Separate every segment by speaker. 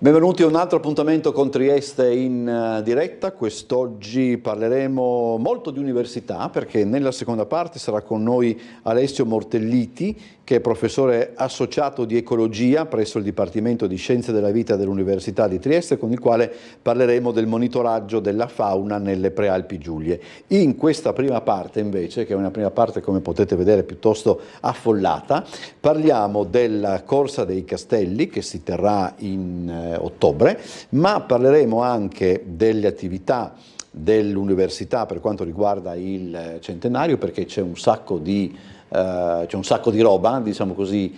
Speaker 1: Benvenuti a un altro appuntamento con Trieste in diretta. Quest'oggi parleremo molto di università perché nella seconda parte sarà con noi Alessio Mortelliti, che è professore associato di ecologia presso il Dipartimento di Scienze della Vita dell'Università di Trieste, con il quale parleremo del monitoraggio della fauna nelle Prealpi Giulie. In questa prima parte invece, che è una prima parte come potete vedere piuttosto affollata, parliamo della Corsa dei Castelli che si terrà in ottobre, ma parleremo anche delle attività dell'università per quanto riguarda il centenario, perché c'è un sacco di roba, diciamo così,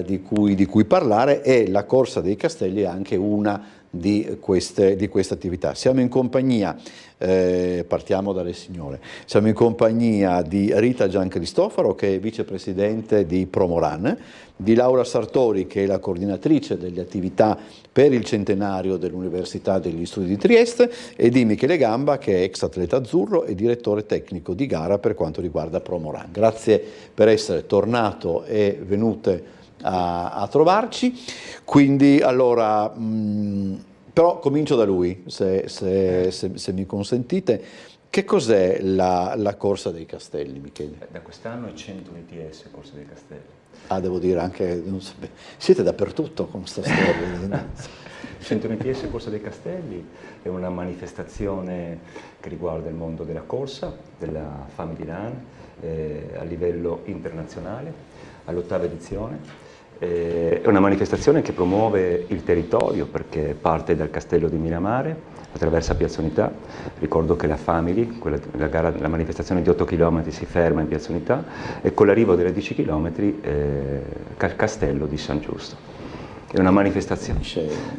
Speaker 1: di cui parlare, e la Corsa dei Castelli è anche una di queste attività. Siamo in compagnia, partiamo dalle signore, siamo in compagnia di Rita Giancristofaro, che è vicepresidente di Promoran, di Laura Sartori, che è la coordinatrice delle attività per il centenario dell'Università degli Studi di Trieste, e di Michele Gamba, che è ex atleta azzurro e direttore tecnico di gara per quanto riguarda Promoran. Grazie per essere tornato e venute a trovarci. Quindi allora, però comincio da lui, se mi consentite. Che cos'è la Corsa dei Castelli, Michele?
Speaker 2: Da quest'anno è 100 ITS Corsa dei Castelli.
Speaker 1: Ah, devo dire anche, non so, siete dappertutto con questa storia.
Speaker 2: 100 ITS Corsa dei Castelli è una manifestazione che riguarda il mondo della corsa, della Family Run, a livello internazionale, all'8ª edizione. È una manifestazione che promuove il territorio perché parte dal castello di Miramare, attraversa Piazza Unità. Ricordo che la Family, la manifestazione di 8 km si ferma in Piazza Unità e con l'arrivo delle 10 km Castello di San Giusto. È una manifestazione,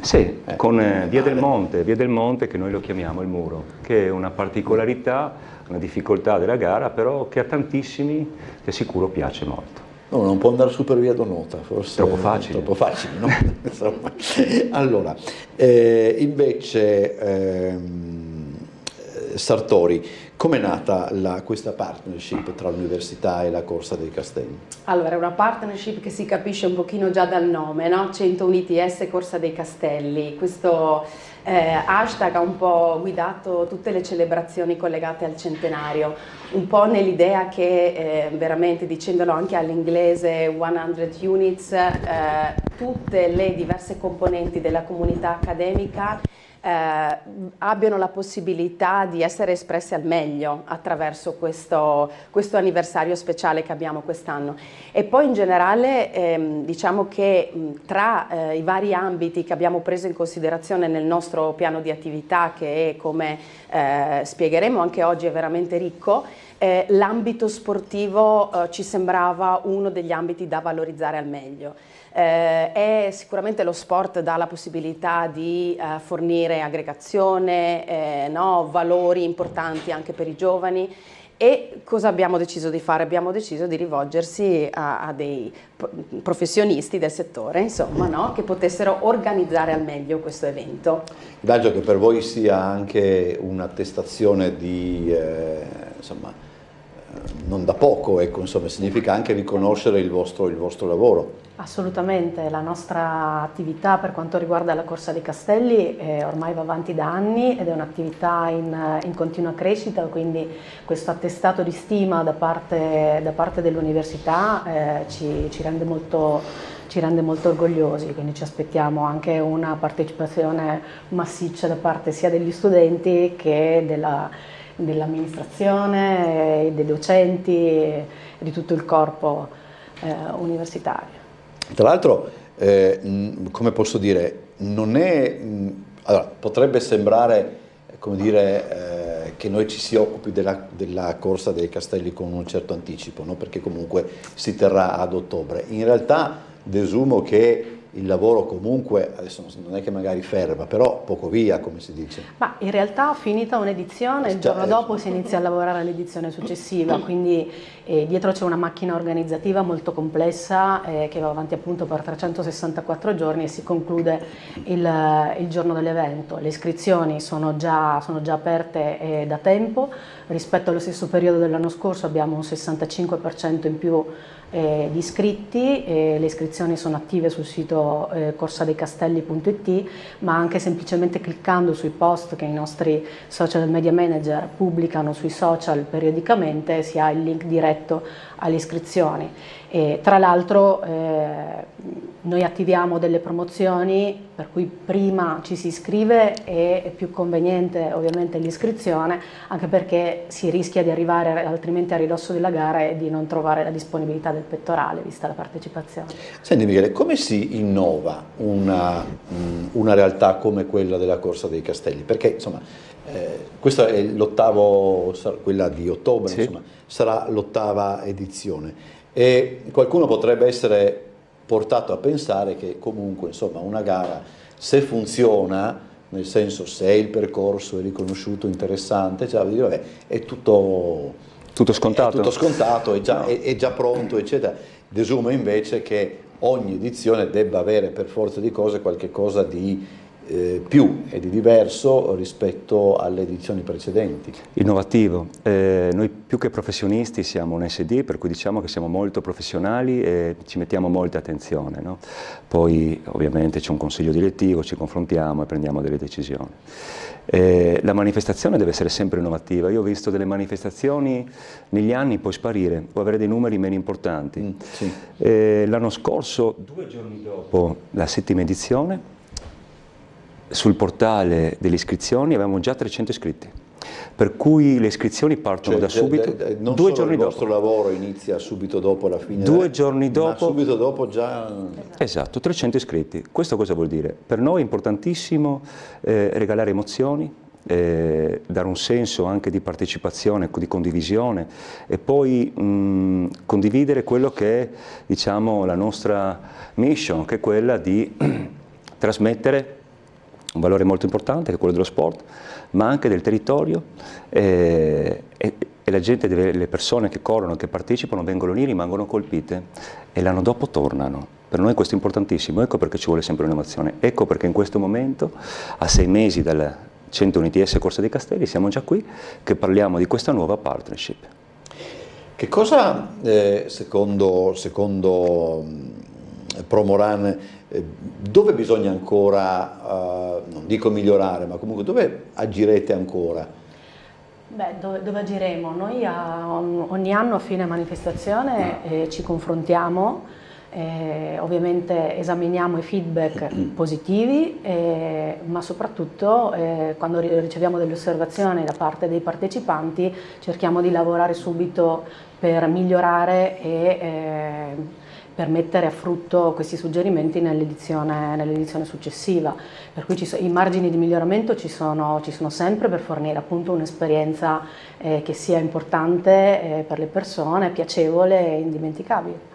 Speaker 2: sì, con Via del Monte che noi lo chiamiamo il Muro, che è una particolarità, una difficoltà della gara, però che a tantissimi, ti assicuro, piace molto.
Speaker 1: No, non può andare su per via Donota, forse
Speaker 2: troppo facile.
Speaker 1: Troppo facile, no? Allora, invece, Sartori, com'è nata questa partnership tra l'università e la Corsa dei Castelli?
Speaker 3: Allora, è una partnership che si capisce un pochino già dal nome, no? 101 ITS Corsa dei Castelli. Questo hashtag ha un po' guidato tutte le celebrazioni collegate al centenario, un po' nell'idea che veramente, dicendolo anche all'inglese, 100 units, tutte le diverse componenti della comunità accademica abbiano la possibilità di essere espresse al meglio attraverso questo anniversario speciale che abbiamo quest'anno. E poi in generale diciamo che tra i vari ambiti che abbiamo preso in considerazione nel nostro piano di attività, che è, come spiegheremo anche oggi, è veramente ricco, l'ambito sportivo ci sembrava uno degli ambiti da valorizzare al meglio. E sicuramente lo sport dà la possibilità di fornire aggregazione, valori importanti anche per i giovani. E cosa abbiamo deciso di fare? Abbiamo deciso di rivolgersi a dei professionisti del settore, insomma, che potessero organizzare al meglio questo evento.
Speaker 1: Immagino che per voi sia anche un'attestazione di, non da poco, ecco, insomma, significa anche riconoscere il vostro lavoro.
Speaker 4: Assolutamente, la nostra attività per quanto riguarda la Corsa dei Castelli ormai va avanti da anni ed è un'attività in continua crescita, quindi questo attestato di stima da parte dell'università ci rende molto orgogliosi, quindi ci aspettiamo anche una partecipazione massiccia da parte sia degli studenti che dell'amministrazione, dei docenti e di tutto il corpo universitario.
Speaker 1: Tra l'altro, come posso dire, non è, allora, potrebbe sembrare, come dire, che noi ci si occupi della Corsa dei Castelli con un certo anticipo, no? Perché comunque si terrà ad ottobre. In realtà desumo che il lavoro comunque, adesso non è che magari ferma, però poco via, come si dice.
Speaker 4: Ma in realtà finita un'edizione, il giorno dopo si inizia a lavorare all'edizione successiva, quindi dietro c'è una macchina organizzativa molto complessa che va avanti appunto per 364 giorni e si conclude il giorno dell'evento. Le iscrizioni sono già aperte da tempo, rispetto allo stesso periodo dell'anno scorso abbiamo un 65% in più di iscritti, le iscrizioni sono attive sul sito sito corsadeicastelli.it, ma anche semplicemente cliccando sui post che i nostri social media manager pubblicano sui social periodicamente si ha il link diretto alle iscrizioni. E tra l'altro noi attiviamo delle promozioni per cui prima ci si iscrive e è più conveniente ovviamente l'iscrizione, anche perché si rischia di arrivare altrimenti a ridosso della gara e di non trovare la disponibilità del pettorale vista la partecipazione.
Speaker 1: Senti Michele, come si innova una realtà come quella della Corsa dei Castelli? Perché insomma questo è l'ottavo, quella di ottobre, sì. Insomma, sarà l'8ª edizione e qualcuno potrebbe essere portato a pensare che comunque insomma una gara, se funziona, nel senso se il percorso è riconosciuto interessante, cioè, vabbè, è tutto scontato, è già pronto, eccetera. Desumo invece che ogni edizione debba avere per forza di cose qualche cosa di più e di diverso rispetto alle edizioni precedenti.
Speaker 2: Innovativo. Noi più che professionisti siamo un SD, per cui diciamo che siamo molto professionali e ci mettiamo molta attenzione, no? Poi ovviamente c'è un consiglio direttivo, ci confrontiamo e prendiamo delle decisioni. La manifestazione deve essere sempre innovativa. Io ho visto delle manifestazioni negli anni poi sparire o avere dei numeri meno importanti.
Speaker 1: Sì.
Speaker 2: L'anno scorso, 2 giorni dopo la 7ª edizione, sul portale delle iscrizioni avevamo già 300 iscritti, per cui le iscrizioni partono da subito,
Speaker 1: non
Speaker 2: 2 giorni dopo.
Speaker 1: Il vostro lavoro inizia subito dopo la fine
Speaker 2: 2 giorni dopo,
Speaker 1: ma subito dopo già...
Speaker 2: Esatto, 300 iscritti. Questo cosa vuol dire? Per noi è importantissimo regalare emozioni, dare un senso anche di partecipazione, di condivisione e poi condividere quello che è, diciamo, la nostra mission, che è quella di trasmettere un valore molto importante, che è quello dello sport, ma anche del territorio e la gente, le persone che corrono, che partecipano, vengono lì, rimangono colpite e l'anno dopo tornano. Per noi questo è importantissimo, ecco perché ci vuole sempre un'innovazione, ecco perché in questo momento, a 6 mesi dal 101 ITS Corsa dei Castelli, siamo già qui che parliamo di questa nuova partnership.
Speaker 1: Che cosa, secondo Promoran, dove bisogna ancora, non dico migliorare, ma comunque dove agirete ancora?
Speaker 4: Beh, dove agiremo? Noi ogni anno a fine manifestazione ci confrontiamo, ovviamente esaminiamo i feedback positivi, ma soprattutto quando riceviamo delle osservazioni da parte dei partecipanti cerchiamo di lavorare subito per migliorare e per mettere a frutto questi suggerimenti nell'edizione successiva. Per cui i margini di miglioramento ci sono sempre per fornire appunto un'esperienza che sia importante per le persone, piacevole e indimenticabile.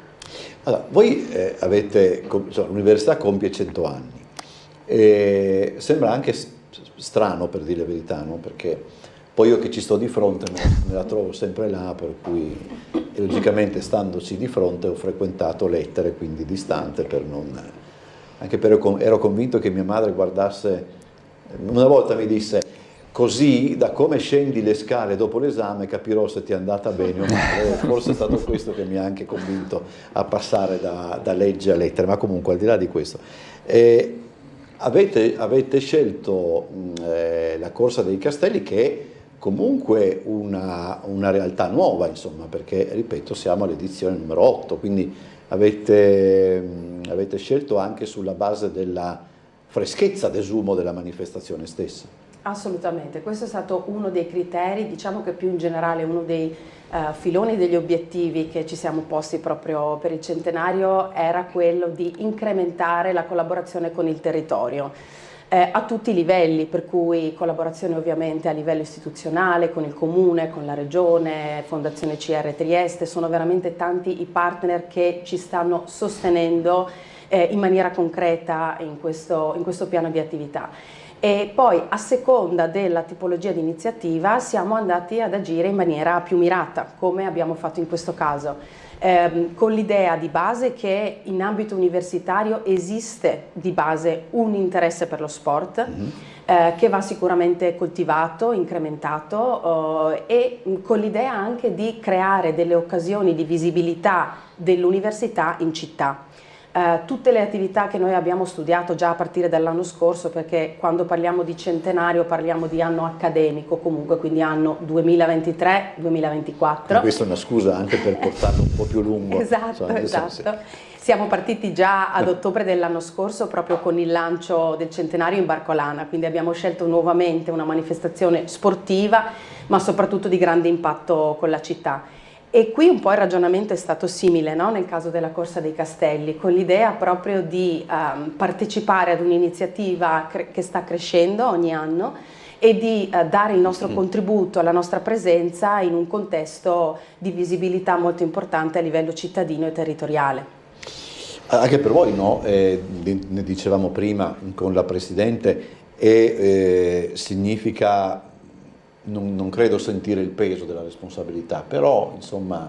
Speaker 1: Allora, voi l'università compie 100 anni, sembra anche strano per dire la verità, no? Perché poi io che ci sto di fronte me la trovo sempre là, per cui logicamente standoci di fronte ho frequentato l'Ettere, quindi distante, anche perché ero convinto che mia madre guardasse, una volta mi disse: così da come scendi le scale dopo l'esame capirò se ti è andata bene o male. Forse è stato questo che mi ha anche convinto a passare da legge a lettere, ma comunque al di là di questo. Avete scelto la Corsa dei Castelli, che è comunque una realtà nuova, insomma, perché, ripeto, siamo all'edizione numero 8, quindi avete scelto anche sulla base della freschezza, desumo, della manifestazione stessa.
Speaker 3: Assolutamente, questo è stato uno dei criteri, diciamo che più in generale uno dei filoni degli obiettivi che ci siamo posti proprio per il centenario era quello di incrementare la collaborazione con il territorio. A tutti i livelli, per cui collaborazione ovviamente a livello istituzionale, con il Comune, con la Regione, Fondazione CR Trieste, sono veramente tanti i partner che ci stanno sostenendo in maniera concreta in questo piano di attività. E poi a seconda della tipologia di iniziativa siamo andati ad agire in maniera più mirata, come abbiamo fatto in questo caso. Con l'idea di base che in ambito universitario esiste di base un interesse per lo sport, che va sicuramente coltivato, incrementato, e con l'idea anche di creare delle occasioni di visibilità dell'università in città. tutte le attività che noi abbiamo studiato già a partire dall'anno scorso, perché quando parliamo di centenario parliamo di anno accademico comunque, quindi anno 2023-2024.
Speaker 1: Questa è una scusa anche per portarlo un po' più lungo.
Speaker 3: Esatto, esatto. Siamo partiti già ad ottobre dell'anno scorso proprio con il lancio del centenario in Barcolana, quindi abbiamo scelto nuovamente una manifestazione sportiva ma soprattutto di grande impatto con la città. E qui un po' il ragionamento è stato simile, no? Nel caso della Corsa dei Castelli, con l'idea proprio di partecipare ad un'iniziativa che sta crescendo ogni anno e di dare il nostro contributo, la nostra presenza in un contesto di visibilità molto importante a livello cittadino e territoriale.
Speaker 1: Anche per voi, no? Ne dicevamo prima con la Presidente, significa... Non credo sentire il peso della responsabilità, però insomma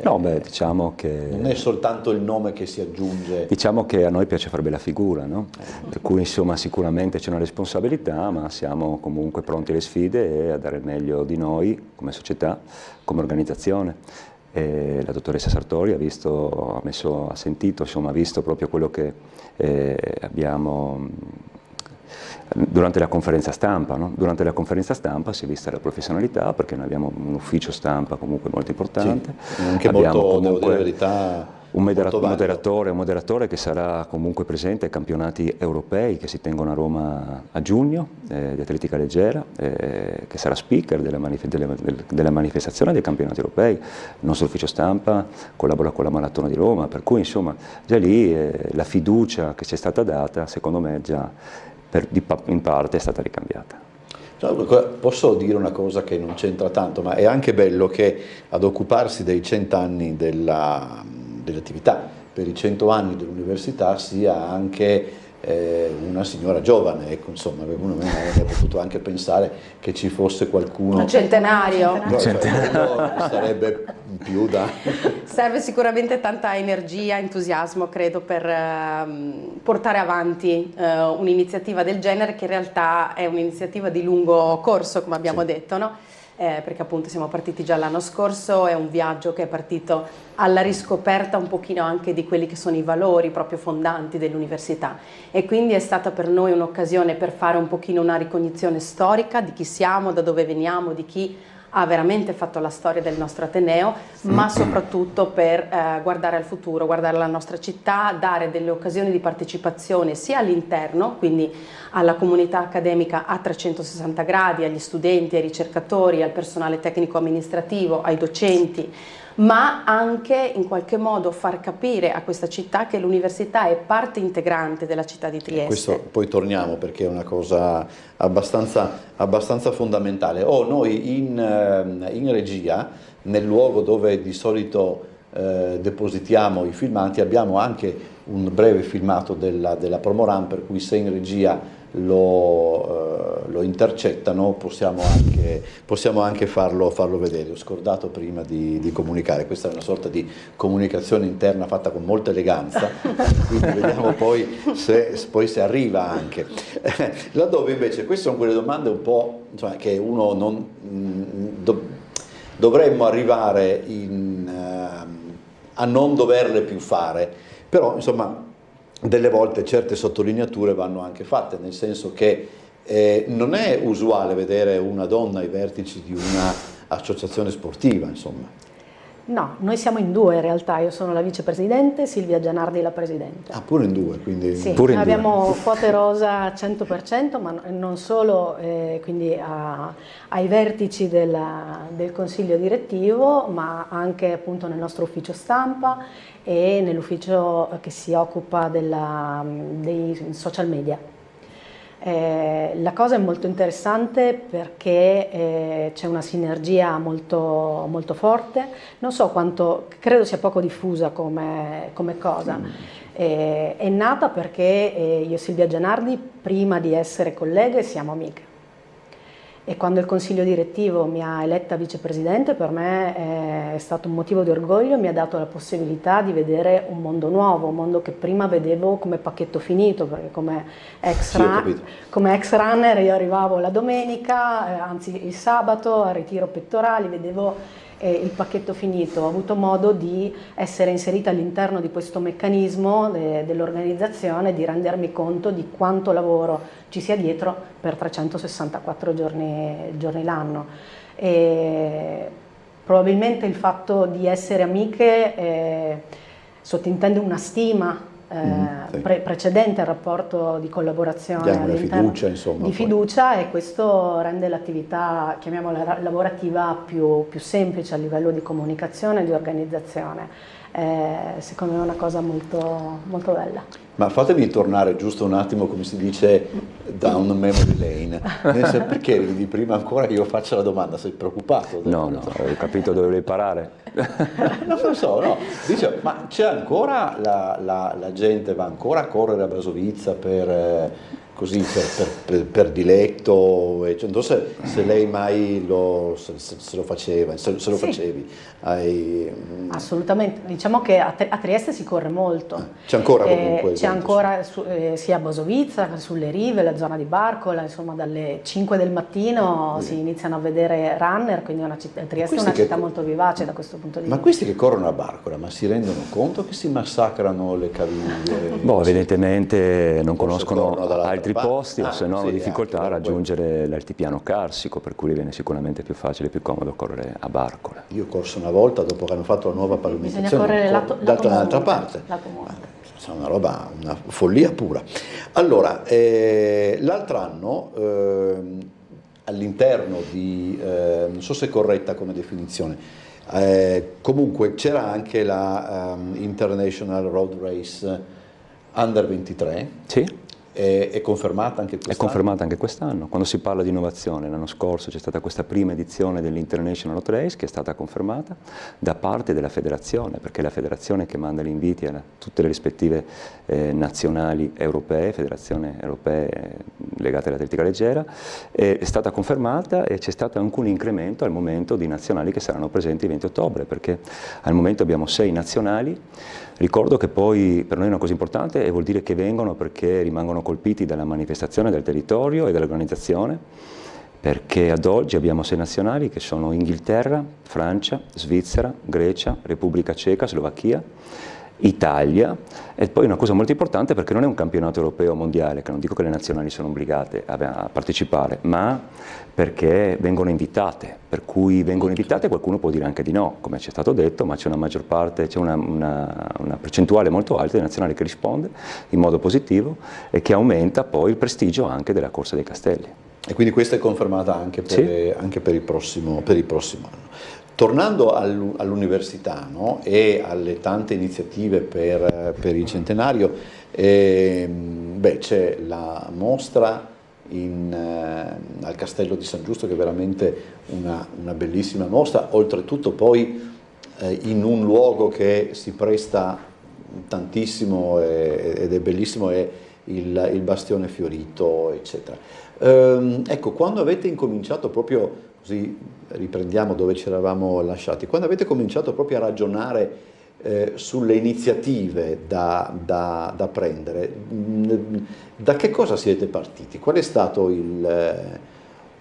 Speaker 2: no, diciamo che
Speaker 1: non è soltanto il nome che si aggiunge.
Speaker 2: Diciamo che a noi piace fare bella figura, no? Per cui insomma sicuramente c'è una responsabilità, ma siamo comunque pronti alle sfide e a dare il meglio di noi come società, come organizzazione. E la dottoressa Sartori ha sentito, insomma, ha visto proprio quello che abbiamo durante la conferenza stampa, no? Durante la conferenza stampa si è vista la professionalità, perché noi abbiamo un ufficio stampa comunque molto importante,
Speaker 1: sì, anche abbiamo molto, devo dire la verità,
Speaker 2: un moderatore che sarà comunque presente ai campionati europei che si tengono a Roma a giugno di atletica leggera, che sarà speaker della manifestazione dei campionati europei. Il nostro ufficio stampa collabora con la Maratona di Roma, per cui insomma già lì la fiducia che ci è stata data, secondo me già in parte è stata ricambiata.
Speaker 1: Posso dire una cosa che non c'entra tanto, ma è anche bello che ad occuparsi dei 100 anni dell'attività, per i 100 anni dell'università, sia anche una signora giovane, ecco, insomma, uno avrebbe potuto anche pensare che ci fosse qualcuno...
Speaker 3: Un centenario.
Speaker 1: No, sarebbe più da...
Speaker 3: Serve sicuramente tanta energia, entusiasmo, credo, per portare avanti un'iniziativa del genere, che in realtà è un'iniziativa di lungo corso, come abbiamo detto, no? Perché appunto siamo partiti già l'anno scorso, è un viaggio che è partito alla riscoperta un pochino anche di quelli che sono i valori proprio fondanti dell'università, e quindi è stata per noi un'occasione per fare un pochino una ricognizione storica di chi siamo, da dove veniamo, di chi ha veramente fatto la storia del nostro Ateneo, ma soprattutto per guardare al futuro, guardare alla nostra città, dare delle occasioni di partecipazione sia all'interno, quindi alla comunità accademica a 360 gradi, agli studenti, ai ricercatori, al personale tecnico amministrativo, ai docenti, ma anche in qualche modo far capire a questa città che l'università è parte integrante della città di Trieste.
Speaker 1: Questo poi torniamo, perché è una cosa abbastanza fondamentale. Noi in regia, nel luogo dove di solito depositiamo i filmati, abbiamo anche un breve filmato della Promoran, per cui se in regia lo intercettano possiamo anche farlo vedere. Ho scordato prima di comunicare, questa è una sorta di comunicazione interna fatta con molta eleganza, quindi vediamo poi se arriva anche. Laddove invece queste sono quelle domande un po', insomma, che uno non dovremmo arrivare a non doverle più fare, però insomma delle volte certe sottolineature vanno anche fatte, nel senso che non è usuale vedere una donna ai vertici di una associazione sportiva, insomma.
Speaker 4: No, noi siamo in due in realtà, io sono la vicepresidente, Silvia Gianardi la presidente.
Speaker 1: Ah, pure in due, quindi...
Speaker 4: Sì,
Speaker 1: pure in
Speaker 4: abbiamo
Speaker 1: due.
Speaker 4: quote rosa 100%, ma non solo quindi ai vertici del consiglio direttivo, ma anche appunto nel nostro ufficio stampa e nell'ufficio che si occupa dei social media. La cosa è molto interessante perché c'è una sinergia molto, molto forte, non so quanto, credo sia poco diffusa come cosa. È nata perché io e Silvia Gianardi, prima di essere colleghe, siamo amiche. E quando il consiglio direttivo mi ha eletta vicepresidente, per me è stato un motivo di orgoglio, mi ha dato la possibilità di vedere un mondo nuovo, un mondo che prima vedevo come pacchetto finito, perché come ex runner io arrivavo la domenica, anzi il sabato al ritiro pettorali, vedevo il pacchetto finito, ho avuto modo di essere inserita all'interno di questo meccanismo dell'organizzazione, di rendermi conto di quanto lavoro ci sia dietro per 364 giorni l'anno. E probabilmente il fatto di essere amiche sottintende una stima
Speaker 1: sì.
Speaker 4: Precedente al rapporto di collaborazione
Speaker 1: fiducia, insomma,
Speaker 4: di fiducia, e questo rende l'attività, chiamiamola lavorativa, più semplice a livello di comunicazione e di organizzazione. Secondo me è una cosa molto, molto bella.
Speaker 1: Ma fatemi tornare giusto un attimo, come si dice, down memory lane. Perché ridi prima ancora che io faccia la domanda? Sei preoccupato?
Speaker 2: No, ho capito dove volevi parare.
Speaker 1: Non lo so, no. Dice, ma c'è ancora la gente, va ancora a correre a Basovizza così per diletto? Non so se lei mai se lo faceva, se lo
Speaker 4: Sì.
Speaker 1: facevi.
Speaker 4: Assolutamente, diciamo che a Trieste si corre molto.
Speaker 1: C'è ancora comunque?
Speaker 4: C'è ancora sia a Basovizza, sulle rive, la zona di Barcola, insomma dalle 5 del mattino si iniziano a vedere runner, quindi Trieste è una città molto vivace da questo punto di vista.
Speaker 1: Ma questi che corrono a Barcola, ma si rendono conto che si massacrano le caviglie?
Speaker 2: Evidentemente non conoscono altri
Speaker 1: parte.
Speaker 2: posti, o se no hanno difficoltà a
Speaker 1: anche,
Speaker 2: raggiungere l'altipiano carsico, per cui viene sicuramente più facile e più comodo correre a Barcola.
Speaker 1: Io ho corso una volta dopo che hanno fatto la nuova pavimentazione.
Speaker 4: Bisogna correre
Speaker 1: dall'altra parte. È una follia pura. Allora, l'altro anno all'interno di, non so se è corretta come definizione, comunque c'era anche la International Road Race Under 23.
Speaker 2: Sì.
Speaker 1: È confermata anche quest'anno?
Speaker 2: È confermata anche quest'anno. Quando si parla di innovazione, l'anno scorso c'è stata questa prima edizione dell'International Road Race che è stata confermata da parte della federazione, perché è la federazione che manda gli inviti a tutte le rispettive nazionali europee, federazioni europee legate all'atletica leggera, è stata confermata e c'è stato anche un incremento al momento di nazionali che saranno presenti il 20 ottobre, perché al momento abbiamo 6 nazionali. Ricordo che poi per noi è una cosa importante e vuol dire che vengono perché rimangono colpiti dalla manifestazione del territorio e dall'organizzazione, perché ad oggi abbiamo 6 nazionali che sono Inghilterra, Francia, Svizzera, Grecia, Repubblica Ceca, Slovacchia, Italia, e poi una cosa molto importante perché non è un campionato europeo o mondiale, che non dico che le nazionali sono obbligate a partecipare, ma perché vengono invitate, per cui vengono invitate, qualcuno può dire anche di no, come ci è stato detto, ma c'è una maggior parte, c'è una percentuale molto alta di nazionali che risponde in modo positivo e che aumenta poi il prestigio anche della Corsa dei Castelli.
Speaker 1: E quindi questa è confermata anche per il prossimo anno. Tornando all'università, no? E alle tante iniziative per il centenario, c'è la mostra al Castello di San Giusto, che è veramente una bellissima mostra, oltretutto poi in un luogo che si presta tantissimo ed è bellissimo, è il Bastione Fiorito, eccetera. Ecco, quando avete incominciato proprio, così riprendiamo dove ci eravamo lasciati, quando avete cominciato proprio a ragionare sulle iniziative da prendere, da che cosa siete partiti? Qual è stato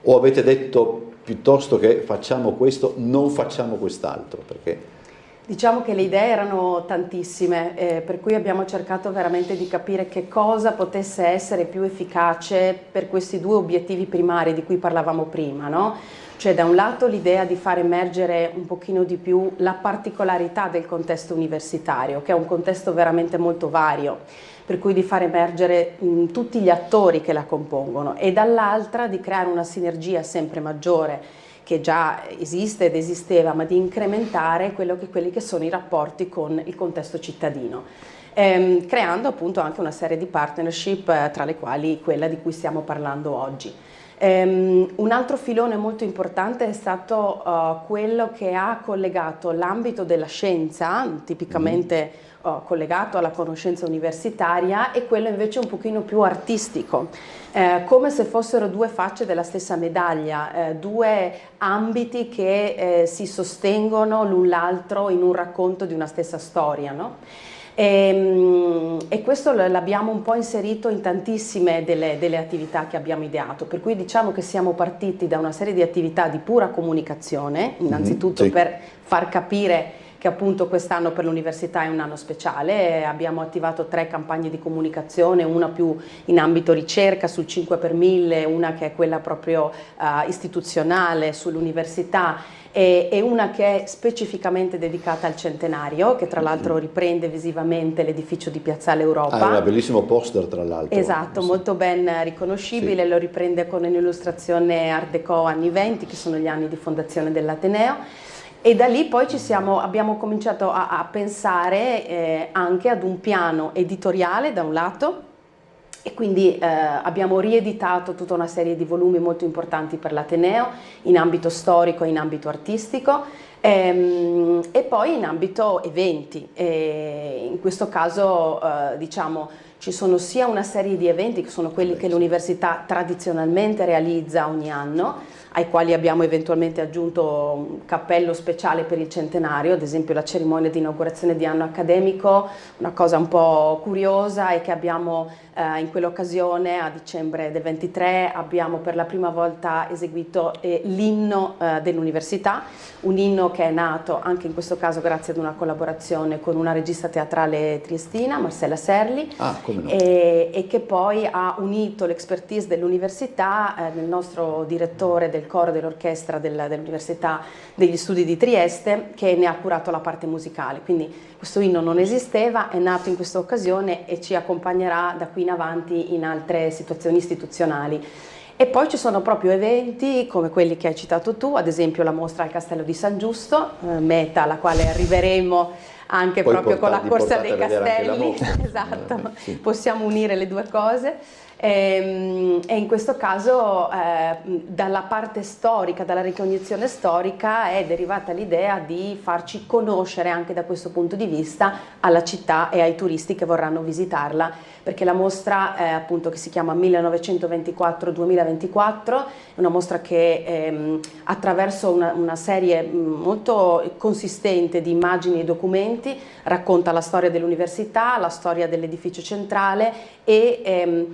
Speaker 1: o avete detto piuttosto che facciamo questo, non facciamo quest'altro? Perché
Speaker 3: diciamo che le idee erano tantissime, per cui abbiamo cercato veramente di capire che cosa potesse essere più efficace per questi 2 obiettivi primari di cui parlavamo prima, no? Cioè da un lato l'idea di far emergere un pochino di più la particolarità del contesto universitario, che è un contesto veramente molto vario, per cui di far emergere tutti gli attori che la compongono, e dall'altra di creare una sinergia sempre maggiore, che già esiste ed esisteva, ma di incrementare quelli che sono i rapporti con il contesto cittadino, creando appunto anche una serie di partnership, tra le quali quella di cui stiamo parlando oggi. Un altro filone molto importante è stato quello che ha collegato l'ambito della scienza, tipicamente collegato alla conoscenza universitaria, e quello invece un pochino più artistico, come se fossero 2 facce della stessa medaglia, 2 ambiti che si sostengono l'un l'altro in un racconto di una stessa storia, no? E questo l'abbiamo un po' inserito in tantissime delle attività che abbiamo ideato, per cui diciamo che siamo partiti da una serie di attività di pura comunicazione, innanzitutto per far capire che appunto quest'anno per l'università è un anno speciale. Abbiamo attivato 3 campagne di comunicazione, una più in ambito ricerca sul 5 per 1000, una che è quella proprio istituzionale sull'università e una che è specificamente dedicata al centenario, che tra l'altro riprende visivamente l'edificio di Piazzale Europa.
Speaker 1: Ah, è un bellissimo poster tra l'altro.
Speaker 3: Esatto, molto ben riconoscibile, lo riprende con un'illustrazione Art Deco anni 20, che sono gli anni di fondazione dell'Ateneo. E da lì poi abbiamo cominciato a pensare anche ad un piano editoriale da un lato, e quindi abbiamo rieditato tutta una serie di volumi molto importanti per l'Ateneo in ambito storico e in ambito artistico, e poi in ambito eventi. In questo caso diciamo ci sono sia una serie di eventi che sono quelli che l'università tradizionalmente realizza ogni anno, ai quali abbiamo eventualmente aggiunto un cappello speciale per il centenario, ad esempio la cerimonia di inaugurazione di anno accademico. Una cosa un po' curiosa è che abbiamo in quell'occasione, a dicembre del 23, abbiamo per la prima volta eseguito l'inno dell'università, un inno che è nato anche in questo caso grazie ad una collaborazione con una regista teatrale triestina, Marcella Serli, e che poi ha unito l'expertise dell'università nel nostro direttore del coro dell'orchestra dell'Università degli Studi di Trieste, che ne ha curato la parte musicale. Quindi questo inno non esisteva, è nato in questa occasione e ci accompagnerà da qui in avanti in altre situazioni istituzionali. E poi ci sono proprio eventi come quelli che hai citato tu, ad esempio la mostra al Castello di San Giusto, meta alla quale arriveremo anche
Speaker 1: poi
Speaker 3: proprio con la corsa dei
Speaker 1: castelli.
Speaker 3: Esatto, sì. Possiamo unire le due cose. E in questo caso dalla parte storica, dalla ricognizione storica è derivata l'idea di farci conoscere anche da questo punto di vista alla città e ai turisti che vorranno visitarla, perché la mostra appunto che si chiama 1924-2024 è una mostra che attraverso una serie molto consistente di immagini e documenti racconta la storia dell'università, la storia dell'edificio centrale e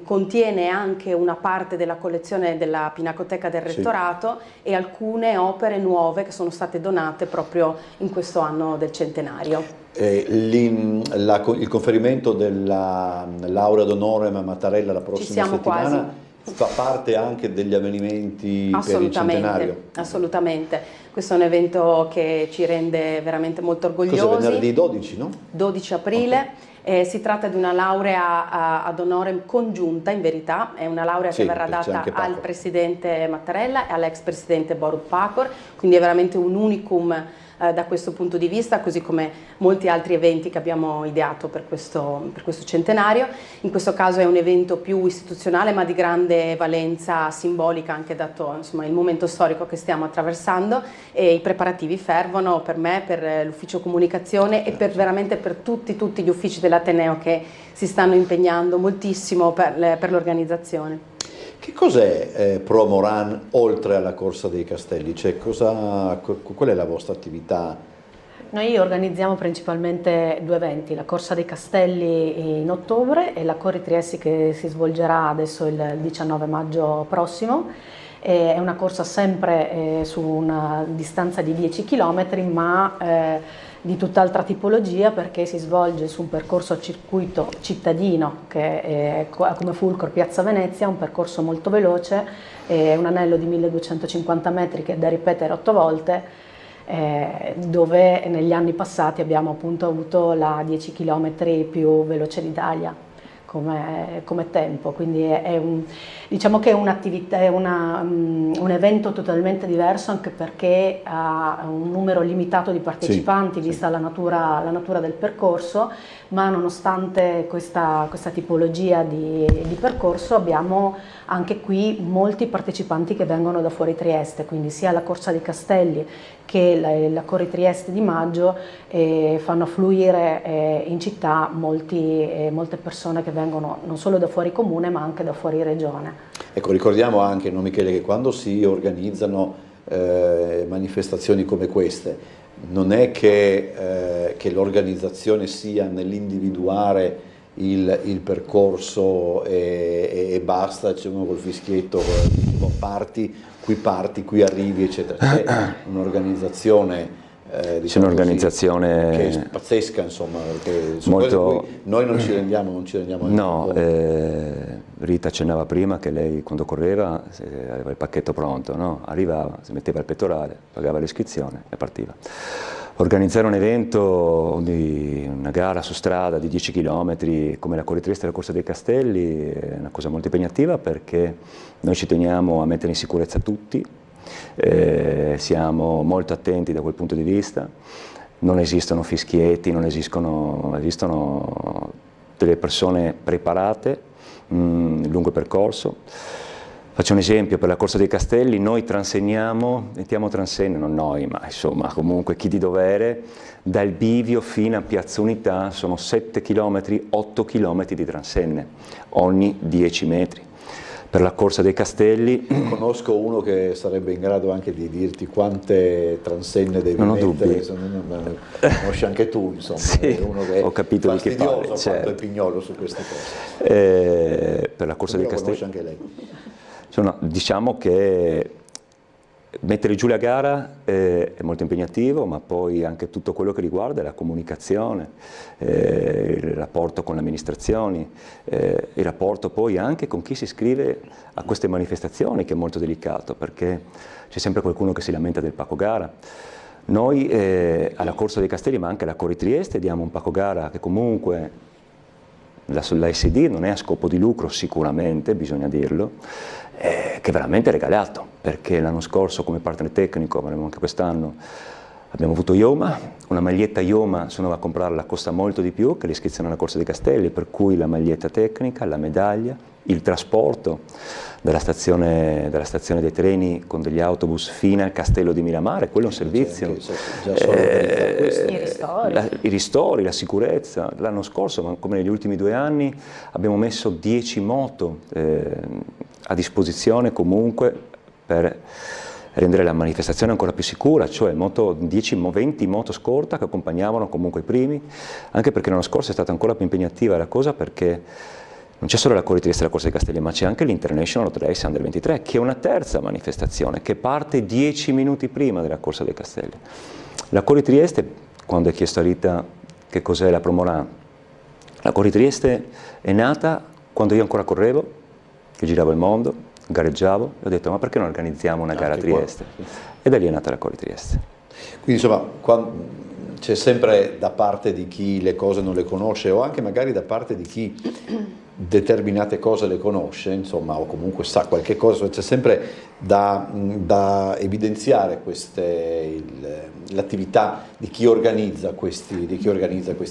Speaker 3: contiene anche una parte della collezione della Pinacoteca del Rettorato e alcune opere nuove che sono state donate proprio in questo anno del centenario.
Speaker 1: Il conferimento della laurea d'onore a Mattarella la prossima settimana
Speaker 3: quasi.
Speaker 1: Fa parte anche degli avvenimenti per il centenario?
Speaker 3: Assolutamente, questo è un evento che ci rende veramente molto orgogliosi.
Speaker 1: Cos'è, venerdì 12, no?
Speaker 3: 12 aprile. Okay. Si tratta di una laurea ad onore congiunta, in verità, è una laurea che verrà data al presidente Mattarella e all'ex presidente Borut Pahor, quindi è veramente un unicum da questo punto di vista, così come molti altri eventi che abbiamo ideato per questo centenario. In questo caso è un evento più istituzionale ma di grande valenza simbolica, anche dato insomma, il momento storico che stiamo attraversando, e i preparativi fervono per me, per l'ufficio comunicazione e veramente per tutti gli uffici dell'Ateneo che si stanno impegnando moltissimo per l'organizzazione.
Speaker 1: Che cos'è Promo Run oltre alla Corsa dei Castelli? Cioè, qual è la vostra attività?
Speaker 4: Noi organizziamo principalmente 2 eventi, la Corsa dei Castelli in ottobre e la Corri Trieste che si svolgerà adesso il 19 maggio prossimo. È una corsa sempre su una distanza di 10 km, ma di tutt'altra tipologia, perché si svolge su un percorso a circuito cittadino che ha come fulcro Piazza Venezia, un percorso molto veloce, un anello di 1250 metri che è da ripetere 8 volte, dove negli anni passati abbiamo appunto avuto la 10 km più veloce d'Italia come tempo, quindi diciamo che è un'attività, è un evento totalmente diverso, anche perché ha un numero limitato di partecipanti, vista la natura del percorso, ma nonostante questa tipologia di percorso abbiamo anche qui molti partecipanti che vengono da fuori Trieste, quindi sia la Corsa dei Castelli che la Corri Trieste di maggio fanno affluire in città molte persone che vengono non solo da fuori comune ma anche da fuori regione.
Speaker 1: Ecco, ricordiamo anche, no, Michele, che quando si organizzano manifestazioni come queste non è che l'organizzazione sia nell'individuare il percorso e basta, c'è uno col fischietto, parti, qui arrivi, eccetera. C'è un'organizzazione
Speaker 2: c'è un'organizzazione
Speaker 1: che è pazzesca, insomma, perché
Speaker 2: molto...
Speaker 1: noi non ci rendiamo
Speaker 2: no, Rita accennava prima che lei quando correva aveva il pacchetto pronto, no? Arrivava, si metteva il pettorale, pagava l'iscrizione e partiva. Organizzare un evento, una gara su strada di 10 km come la Corri Trieste della Corsa dei Castelli è una cosa molto impegnativa, perché noi ci teniamo a mettere in sicurezza tutti, siamo molto attenti da quel punto di vista, non esistono fischietti, esistono delle persone preparate lungo il percorso. Faccio un esempio: per la Corsa dei Castelli noi mettiamo transenne, non noi, ma insomma comunque chi di dovere, dal bivio fino a Piazza Unità sono 7 km, 8 km di transenne ogni 10 metri. Per la Corsa dei Castelli...
Speaker 1: Conosco uno che sarebbe in grado anche di dirti quante transenne devi mettere, conosci anche tu, insomma,
Speaker 2: sì,
Speaker 1: è uno che
Speaker 2: ho capito
Speaker 1: è
Speaker 2: di che parli,
Speaker 1: fastidioso,
Speaker 2: certo.
Speaker 1: Quanto è pignolo su queste cose.
Speaker 2: Per la Corsa dei Castelli...
Speaker 1: Conosci anche lei.
Speaker 2: Diciamo che mettere giù la gara è molto impegnativo, ma poi anche tutto quello che riguarda la comunicazione, il rapporto con le amministrazioni, il rapporto poi anche con chi si iscrive a queste manifestazioni, che è molto delicato, perché c'è sempre qualcuno che si lamenta del pacco gara. Noi alla Corsa dei Castelli, ma anche alla Corri Trieste, diamo un pacco gara che comunque la SD non è a scopo di lucro, sicuramente, bisogna dirlo, che è veramente regalato, perché l'anno scorso come partner tecnico, avremo anche quest'anno, abbiamo avuto Ioma, una maglietta Ioma, se uno va a comprarla costa molto di più che l'iscrizione alla Corsa dei Castelli, per cui la maglietta tecnica, la medaglia, il trasporto dalla stazione dei treni con degli autobus fino al castello di Miramare, quello è un servizio. I ristori, la sicurezza. L'anno scorso, ma come negli ultimi 2 anni, abbiamo messo 10 moto a disposizione comunque per rendere la manifestazione ancora più sicura, cioè 20 moto scorta che accompagnavano comunque i primi, anche perché l'anno scorso è stata ancora più impegnativa la cosa, perché non c'è solo la Corri Trieste e la Corsa dei Castelli, ma c'è anche l'International Road Race Under 23, che è una terza manifestazione, che parte 10 minuti prima della Corsa dei Castelli. La Corri Trieste, quando è chiesto a Rita che cos'è la Promorà, la Corri Trieste è nata quando io ancora correvo, che giravo il mondo, gareggiavo, e ho detto: ma perché non organizziamo una gara a Trieste? E da lì è nata la Corri Trieste.
Speaker 1: Quindi insomma, c'è sempre da parte di chi le cose non le conosce, o anche magari da parte di chi determinate cose le conosce, insomma, o comunque sa qualche cosa, c'è sempre da evidenziare l'attività di chi organizza questi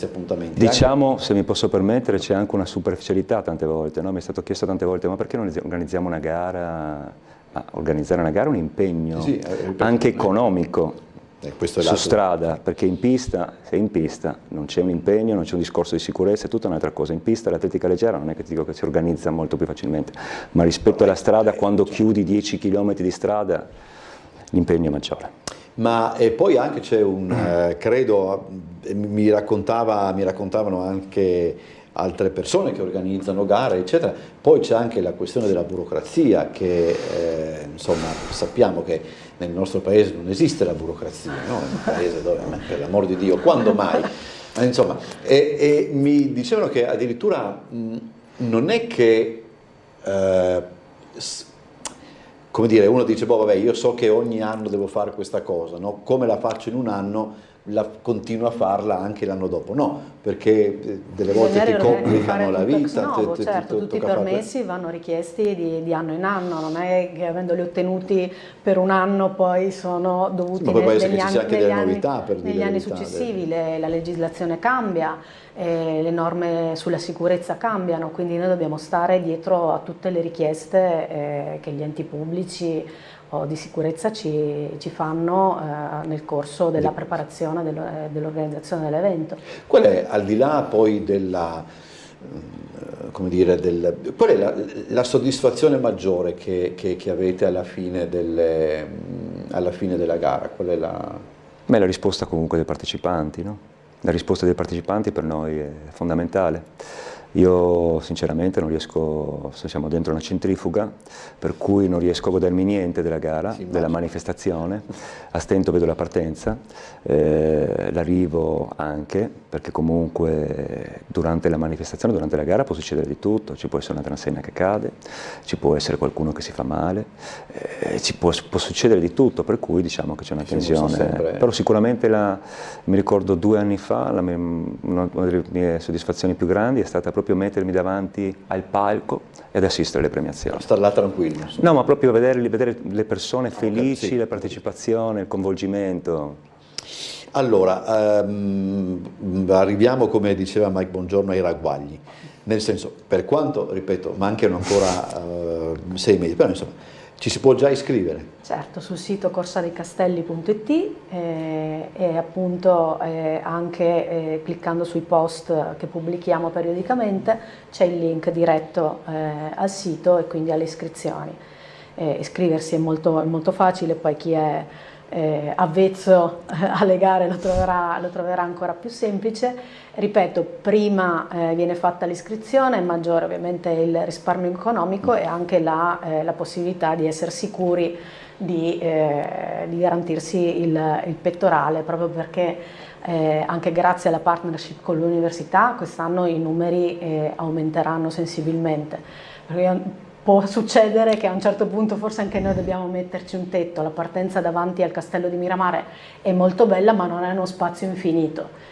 Speaker 1: appuntamenti.
Speaker 2: Diciamo, se mi posso permettere, c'è anche una superficialità tante volte, no? Mi è stato chiesto tante volte: ma perché non organizziamo una gara? Ma organizzare una gara è un impegno anche economico. Su strada, perché se in pista non c'è un impegno, non c'è un discorso di sicurezza, è tutta un'altra cosa. In pista l'atletica leggera non è che ti dico che si organizza molto più facilmente, ma rispetto alla strada, quando chiudi 10 km di strada, l'impegno è maggiore.
Speaker 1: Ma e poi anche c'è credo, mi raccontavano anche altre persone che organizzano gare, eccetera. Poi c'è anche la questione della burocrazia, che insomma sappiamo che nel nostro paese non esiste la burocrazia, no? È un paese dove, per l'amor di Dio, quando mai? Insomma, e mi dicevano che addirittura non è che, come dire, uno dice: boh, vabbè, io so che ogni anno devo fare questa cosa, no? Come la faccio in un anno, continuo a farla anche l'anno dopo. No, perché delle volte ti complicano la vita.
Speaker 4: Certo, tutti i permessi vanno richiesti di anno in anno, non è che avendoli ottenuti per un anno poi sono dovuti negli anni successivi. La legislazione cambia, le norme sulla sicurezza cambiano, quindi noi dobbiamo stare dietro a tutte le richieste che gli enti pubblici o di sicurezza ci fanno nel corso della preparazione dell'organizzazione dell'evento.
Speaker 1: Qual è, al di là poi della, come dire, qual è la soddisfazione maggiore che avete alla fine della gara? Qual è
Speaker 2: Ma la risposta comunque dei partecipanti, no? La risposta dei partecipanti per noi è fondamentale. Io sinceramente non riesco, siamo dentro una centrifuga, per cui non riesco a godermi niente della gara, della manifestazione, a stento vedo la partenza, l'arrivo anche, perché comunque durante la manifestazione, durante la gara può succedere di tutto, ci può essere una transenne che cade, ci può essere qualcuno che si fa male, ci può succedere di tutto, per cui diciamo che c'è una tensione, però sicuramente mi ricordo 2 anni fa, una delle mie soddisfazioni più grandi è stata proprio mettermi davanti al palco ed assistere alle premiazioni.
Speaker 1: Star là tranquillo.
Speaker 2: No, ma proprio vedere le persone felici, sì. La partecipazione, il coinvolgimento.
Speaker 1: Allora, arriviamo, come diceva Mike Bongiorno, ai ragguagli. Nel senso, per quanto, ripeto, mancano ancora 6 mesi, però insomma, ci si può già iscrivere.
Speaker 4: Certo, sul sito corsadeicastelli.it e appunto anche cliccando sui post che pubblichiamo periodicamente c'è il link diretto al sito e quindi alle iscrizioni. Iscriversi è molto facile, poi chi è avvezzo alle gare lo troverà ancora più semplice. Ripeto, prima viene fatta l'iscrizione, è maggiore ovviamente il risparmio economico e anche la possibilità di essere sicuri di garantirsi il pettorale, proprio perché anche grazie alla partnership con l'università quest'anno i numeri aumenteranno sensibilmente. Perché può succedere che a un certo punto forse anche noi dobbiamo metterci un tetto. La partenza davanti al castello di Miramare è molto bella, ma non è uno spazio infinito.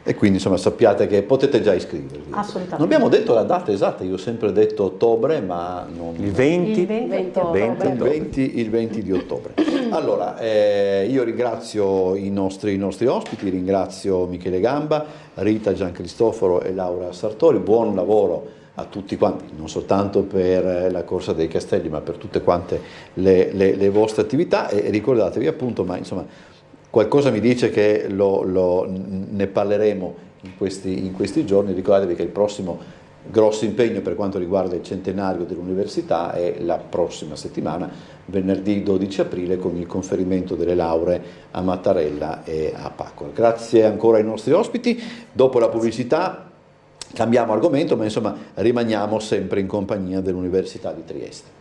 Speaker 1: E quindi insomma sappiate che potete già iscrivervi.
Speaker 4: Assolutamente.
Speaker 1: Non abbiamo detto la data esatta, io ho sempre detto ottobre, ma non...
Speaker 2: Il 20
Speaker 1: il 20 di ottobre. Allora, io ringrazio i nostri ospiti, ringrazio Michele Gamba, Rita Giancristoforo e Laura Sartori, buon lavoro a tutti quanti, non soltanto per la Corsa dei Castelli, ma per tutte quante le vostre attività, e ricordatevi appunto, ma insomma qualcosa mi dice che ne parleremo in questi giorni. Ricordatevi che il prossimo grosso impegno per quanto riguarda il centenario dell'università è la prossima settimana, venerdì 12 aprile, con il conferimento delle lauree a Mattarella e a Paccola. Grazie ancora ai nostri ospiti. Dopo la pubblicità cambiamo argomento, ma insomma rimaniamo sempre in compagnia dell'Università di Trieste.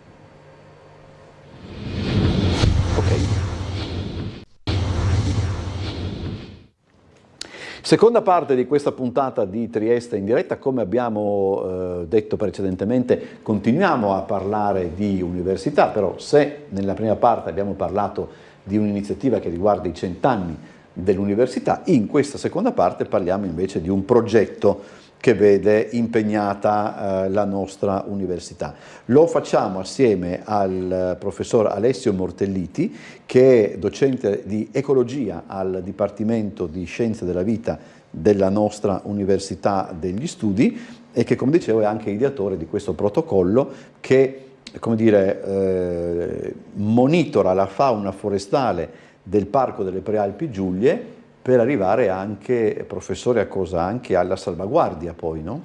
Speaker 1: Seconda parte di questa puntata di Trieste in diretta. Come abbiamo detto precedentemente, continuiamo a parlare di università, però se nella prima parte abbiamo parlato di un'iniziativa che riguarda i 100 anni dell'università, in questa seconda parte parliamo invece di un progetto che vede impegnata la nostra università. Lo facciamo assieme al professor Alessio Mortelliti, che è docente di ecologia al Dipartimento di Scienze della Vita della nostra Università degli Studi e che, come dicevo, è anche ideatore di questo protocollo che, come dire, monitora la fauna forestale del Parco delle Prealpi Giulie, per arrivare anche, professore, a cosa? Anche alla salvaguardia poi, no?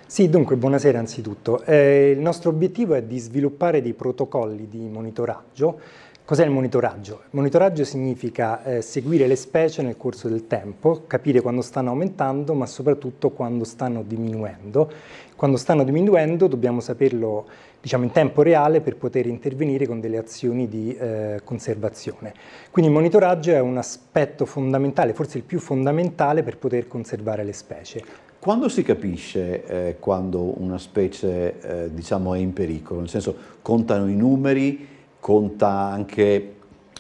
Speaker 5: Sì, dunque, buonasera anzitutto. Il nostro obiettivo è di sviluppare dei protocolli di monitoraggio. Cos'è il monitoraggio? Il monitoraggio significa seguire le specie nel corso del tempo, capire quando stanno aumentando, ma soprattutto quando stanno diminuendo. Quando stanno diminuendo dobbiamo saperlo, diciamo, in tempo reale per poter intervenire con delle azioni di conservazione. Quindi il monitoraggio è un aspetto fondamentale, forse il più fondamentale per poter conservare le specie.
Speaker 1: Quando si capisce quando una specie diciamo è in pericolo? Nel senso, contano i numeri, conta anche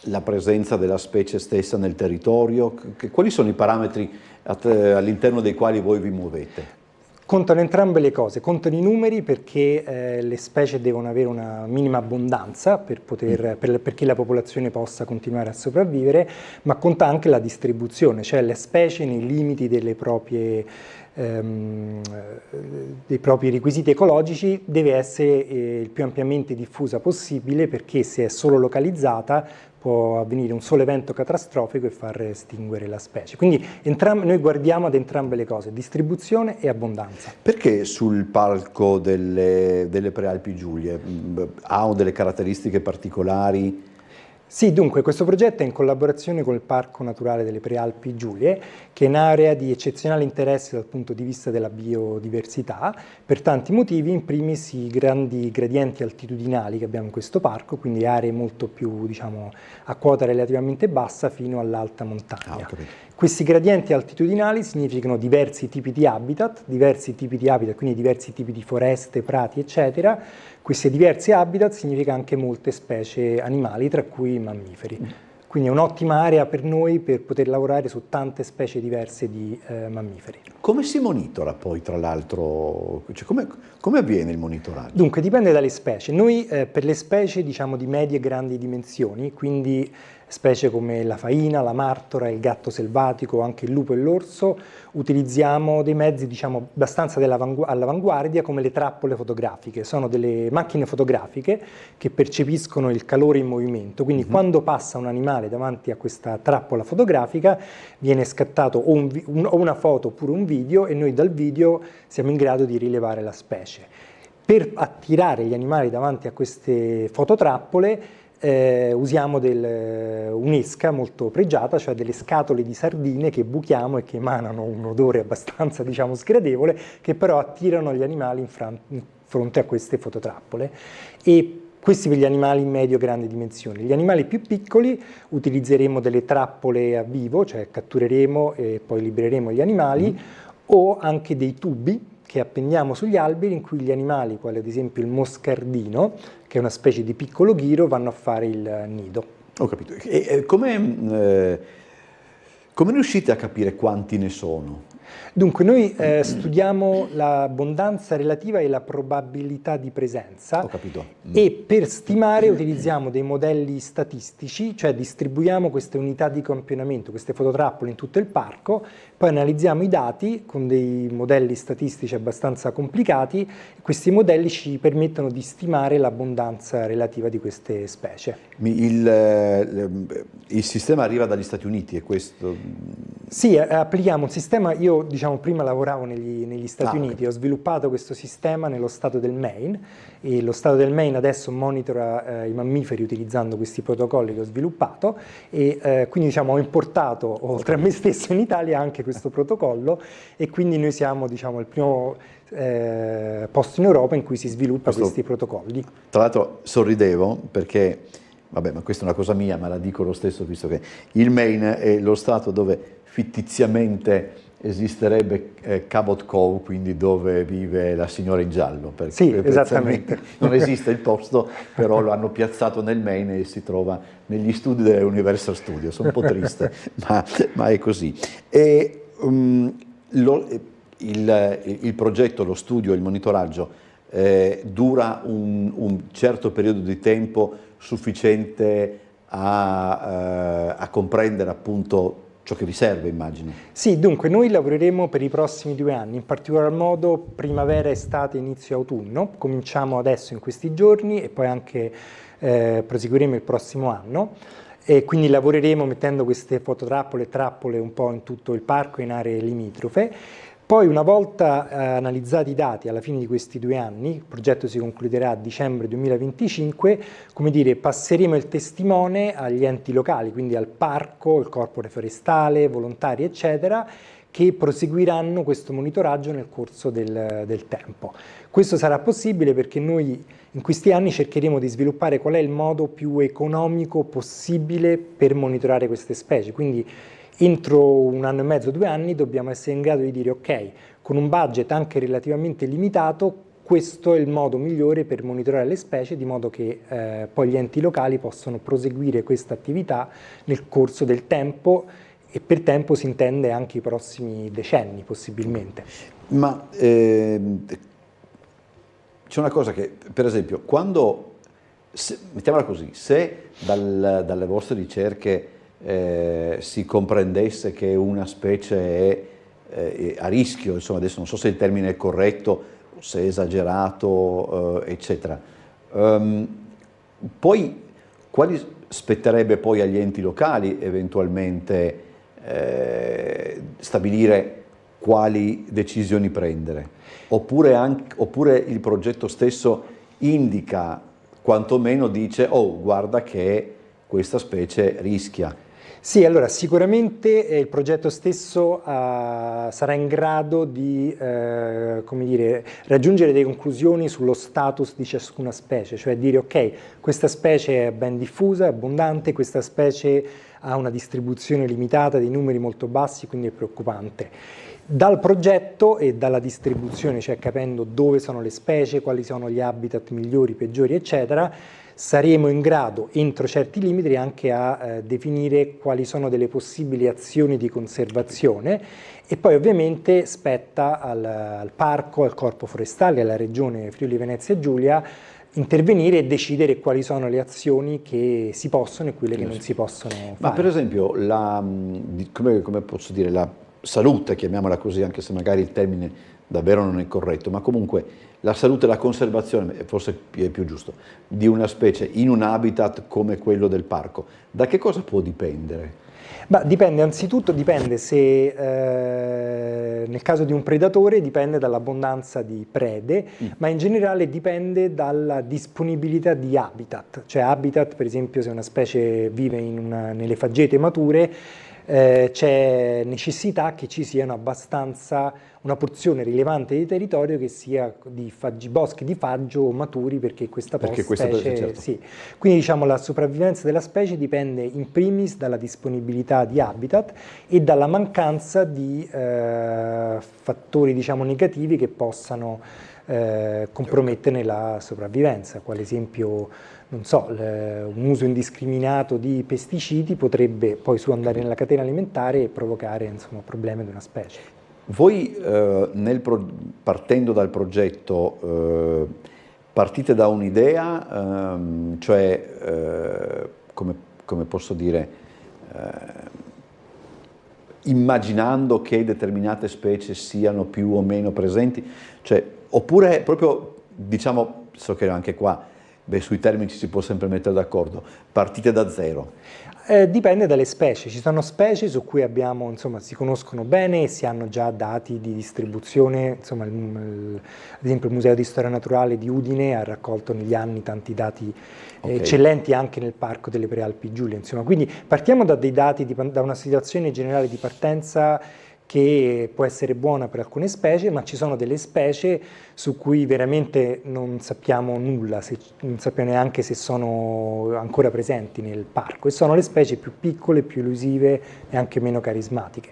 Speaker 1: la presenza della specie stessa nel territorio? Quali sono i parametri all'interno dei quali voi vi muovete?
Speaker 5: Contano entrambe le cose, contano i numeri perché le specie devono avere una minima abbondanza perché la popolazione possa continuare a sopravvivere, ma conta anche la distribuzione, cioè le specie nei limiti dei propri requisiti ecologici deve essere il più ampiamente diffusa possibile, perché se è solo localizzata può avvenire un solo evento catastrofico e far estinguere la specie. Quindi noi guardiamo ad entrambe le cose, distribuzione e abbondanza.
Speaker 1: Perché sul Parco delle Prealpi Giulie ha delle caratteristiche particolari?
Speaker 5: Sì, dunque questo progetto è in collaborazione con il Parco Naturale delle Prealpi Giulie, che è un'area di eccezionale interesse dal punto di vista della biodiversità, per tanti motivi, in primis i grandi gradienti altitudinali che abbiamo in questo parco, quindi aree molto più, diciamo, a quota relativamente bassa fino all'alta montagna. Questi gradienti altitudinali significano diversi tipi di habitat, quindi diversi tipi di foreste, prati, eccetera. Questi diversi habitat significa anche molte specie animali, tra cui i mammiferi. Quindi è un'ottima area per noi per poter lavorare su tante specie diverse di mammiferi.
Speaker 1: Come si monitora poi, tra l'altro, cioè, come avviene il monitoraggio?
Speaker 5: Dunque dipende dalle specie. Noi per le specie diciamo di medie e grandi dimensioni, quindi specie come la faina, la martora, il gatto selvatico, anche il lupo e l'orso, utilizziamo dei mezzi diciamo abbastanza all'avanguardia come le trappole fotografiche. Sono delle macchine fotografiche che percepiscono il calore in movimento, quindi quando passa un animale davanti a questa trappola fotografica viene scattato o una foto oppure un video e noi dal video siamo in grado di rilevare la specie. Per attirare gli animali davanti a queste fototrappole usiamo un'esca molto pregiata, cioè delle scatole di sardine che buchiamo e che emanano un odore abbastanza diciamo sgradevole, che però attirano gli animali in fronte a queste fototrappole. E questi per gli animali medio-grandi dimensioni. Gli animali più piccoli utilizzeremo delle trappole a vivo, cioè cattureremo e poi libereremo gli animali, o anche dei tubi che appendiamo sugli alberi in cui gli animali, quali ad esempio il moscardino, che è una specie di piccolo ghiro, vanno a fare il nido.
Speaker 1: Ho capito. E come riuscite a capire quanti ne sono?
Speaker 5: Dunque noi studiamo l'abbondanza relativa e la probabilità di presenza.
Speaker 1: Ho capito.
Speaker 5: E per stimare utilizziamo dei modelli statistici, cioè distribuiamo queste unità di campionamento, queste fototrappole in tutto il parco, poi analizziamo i dati con dei modelli statistici abbastanza complicati e questi modelli ci permettono di stimare l'abbondanza relativa di queste specie.
Speaker 1: Il sistema arriva dagli Stati Uniti, è questo?
Speaker 5: Sì, applichiamo un sistema, io diciamo prima lavoravo negli Stati Uniti,
Speaker 1: okay.
Speaker 5: Ho sviluppato questo sistema nello stato del Maine e lo stato del Maine adesso monitora i mammiferi utilizzando questi protocolli che ho sviluppato e quindi diciamo ho importato oltre a me stesso in Italia anche questo protocollo e quindi noi siamo diciamo il primo posto in Europa in cui si sviluppa questi protocolli.
Speaker 1: Tra l'altro sorridevo perché, vabbè, ma questa è una cosa mia, ma la dico lo stesso visto che il Maine è lo stato dove fittiziamente esisterebbe Cabot Cove, quindi dove vive la signora in giallo. Perché
Speaker 5: sì, esattamente.
Speaker 1: Non esiste il posto, però lo hanno piazzato nel Maine e si trova negli studi delle Universal Studios. Sono un po' triste, ma è così. E, il progetto, lo studio, il monitoraggio dura un certo periodo di tempo sufficiente a comprendere appunto ciò che vi serve, immagino.
Speaker 5: Sì, dunque noi lavoreremo per i prossimi 2 anni, in particolar modo primavera, estate, inizio autunno. Cominciamo adesso in questi giorni e poi anche proseguiremo il prossimo anno. E quindi lavoreremo mettendo queste fototrappole e trappole un po' in tutto il parco, in aree limitrofe. Poi una volta analizzati i dati alla fine di questi 2 anni, il progetto si concluderà a dicembre 2025, come dire, passeremo il testimone agli enti locali, quindi al parco, il corpo forestale, volontari eccetera, che proseguiranno questo monitoraggio nel corso del tempo. Questo sarà possibile perché noi in questi anni cercheremo di sviluppare qual è il modo più economico possibile per monitorare queste specie, quindi entro 1 anno e mezzo, 2 anni dobbiamo essere in grado di dire ok, con un budget anche relativamente limitato, questo è il modo migliore per monitorare le specie, di modo che poi gli enti locali possono proseguire questa attività nel corso del tempo e per tempo si intende anche i prossimi decenni possibilmente.
Speaker 1: Ma c'è una cosa che, per esempio, mettiamola così, se dalle vostre ricerche si comprendesse che una specie è a rischio, insomma adesso non so se il termine è corretto, se è esagerato, eccetera, poi quali spetterebbe poi agli enti locali eventualmente stabilire quali decisioni prendere? Oppure il progetto stesso indica, quantomeno dice, oh guarda che questa specie rischia.
Speaker 5: Sì, allora sicuramente il progetto stesso sarà in grado di come dire, raggiungere delle conclusioni sullo status di ciascuna specie, cioè dire ok, questa specie è ben diffusa, è abbondante, questa specie ha una distribuzione limitata, dei numeri molto bassi, quindi è preoccupante. Dal progetto e dalla distribuzione, cioè capendo dove sono le specie, quali sono gli habitat migliori, peggiori, eccetera, saremo in grado, entro certi limiti, anche a definire quali sono delle possibili azioni di conservazione, e poi ovviamente spetta al parco, al corpo forestale, alla regione Friuli Venezia Giulia intervenire e decidere quali sono le azioni che si possono e quelle che non si possono fare.
Speaker 1: Ma per esempio, come posso dire, la salute, chiamiamola così, anche se magari il termine davvero non è corretto, ma comunque la salute e la conservazione, forse è più giusto, di una specie in un habitat come quello del parco, da che cosa può dipendere?
Speaker 5: Dipende, anzitutto dipende se nel caso di un predatore dipende dall'abbondanza di prede, ma in generale dipende dalla disponibilità di habitat, cioè habitat per esempio se una specie vive nelle faggete mature, c'è necessità che ci siano una porzione rilevante di territorio che sia di boschi di faggio maturi perché questa specie,
Speaker 1: certo.
Speaker 5: sì. Quindi diciamo la sopravvivenza della specie dipende in primis dalla disponibilità di habitat e dalla mancanza di fattori diciamo negativi che possano comprometterne la sopravvivenza, quale esempio non so, un uso indiscriminato di pesticidi potrebbe poi su andare nella catena alimentare e provocare insomma, problemi di una specie.
Speaker 1: Voi partendo dal progetto partite da un'idea, cioè come posso dire, immaginando che determinate specie siano più o meno presenti, cioè, oppure proprio diciamo, so che anche qua sui termini ci si può sempre mettere d'accordo, partite da zero?
Speaker 5: Dipende dalle specie, ci sono specie su cui si conoscono bene e si hanno già dati di distribuzione, insomma, ad esempio il Museo di Storia Naturale di Udine ha raccolto negli anni tanti dati eccellenti anche nel Parco delle Prealpi Giulie, insomma, quindi partiamo da dei dati, da una situazione generale di partenza che può essere buona per alcune specie, ma ci sono delle specie su cui veramente non sappiamo nulla, non sappiamo neanche se sono ancora presenti nel parco, e sono le specie più piccole, più elusive e anche meno carismatiche.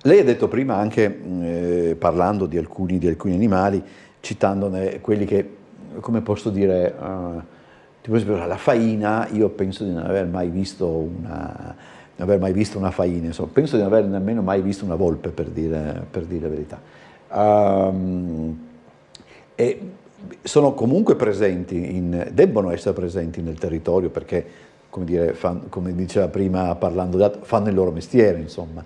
Speaker 1: Lei ha detto prima anche, parlando di alcuni animali, citandone quelli che, come posso dire, tipo la faina, io penso di non aver mai visto una faina, insomma, penso di non aver nemmeno mai visto una volpe, per dire la verità. E sono comunque presenti, debbono essere presenti nel territorio perché, come dire, come diceva prima parlando, fanno il loro mestiere, insomma.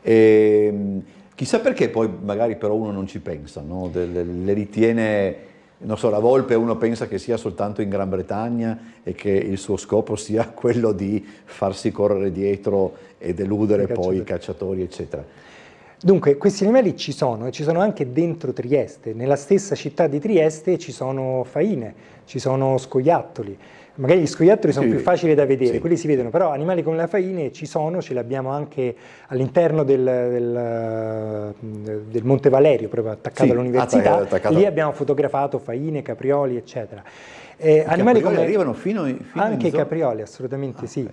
Speaker 1: E, chissà perché poi magari però uno non ci pensa, no? Le ritiene, non so, la volpe uno pensa che sia soltanto in Gran Bretagna e che il suo scopo sia quello di farsi correre dietro ed eludere poi i cacciatori, eccetera.
Speaker 5: Dunque, questi animali ci sono, e ci sono anche dentro Trieste. Nella stessa città di Trieste ci sono faine, ci sono scoiattoli. Magari gli scoiattoli sono più facili da vedere, quelli si vedono, però animali come la faine ci sono, ce li abbiamo anche all'interno del Monte Valerio, proprio attaccato all'università. Lì abbiamo fotografato faine, caprioli, eccetera.
Speaker 1: Animali come arrivano fino
Speaker 5: anche i caprioli, assolutamente sì.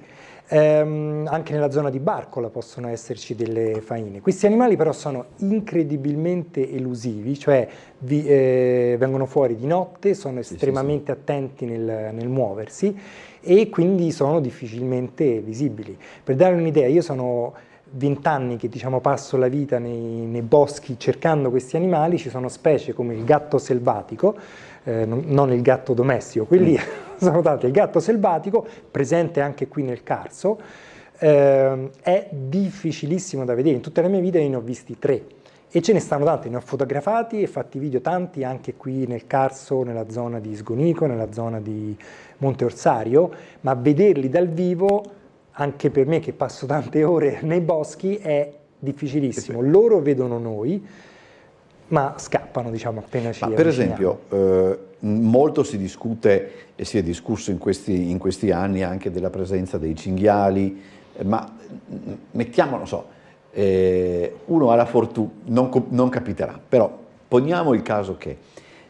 Speaker 5: Anche nella zona di Barcola possono esserci delle faine. Questi animali però sono incredibilmente elusivi, cioè vengono fuori di notte, sono estremamente attenti nel muoversi e quindi sono difficilmente visibili. Per dare un'idea, io sono 20 anni che passo la vita nei boschi cercando questi animali, ci sono specie come il gatto selvatico, non il gatto domestico, quelli sono tanti, il gatto selvatico, presente anche qui nel Carso, è difficilissimo da vedere, in tutta la mia vita io ne ho visti 3 e ce ne stanno tanti, ne ho fotografati e fatti video tanti anche qui nel Carso, nella zona di Sgonico, nella zona di Monte Orsario, ma vederli dal vivo, anche per me che passo tante ore nei boschi, è difficilissimo. Loro vedono noi, ma scappano, appena ci avviciniamo.
Speaker 1: Per esempio, molto si discute e si è discusso in questi anni anche della presenza dei cinghiali, ma mettiamo, non so, uno ha la fortuna, non capiterà, però poniamo il caso che